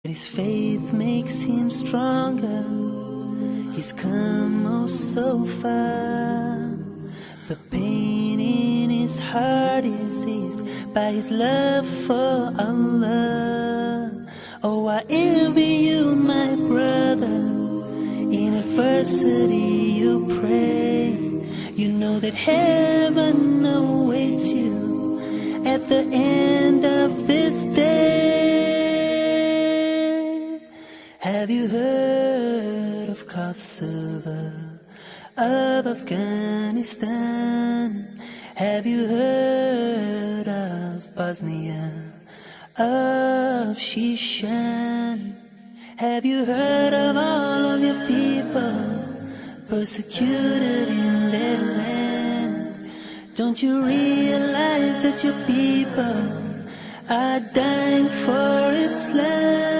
His faith makes him stronger. He's come oh so far. The pain in his heart is eased by his love for Allah. Oh, I envy you, my brother. In adversity you pray. You know that heaven awaits you at the end of this day. Have you heard of Kosovo, of Afghanistan? Have you heard of Bosnia, of Shishan? Have you heard of all of your people persecuted in their land? Don't you realize that your people are dying for Islam?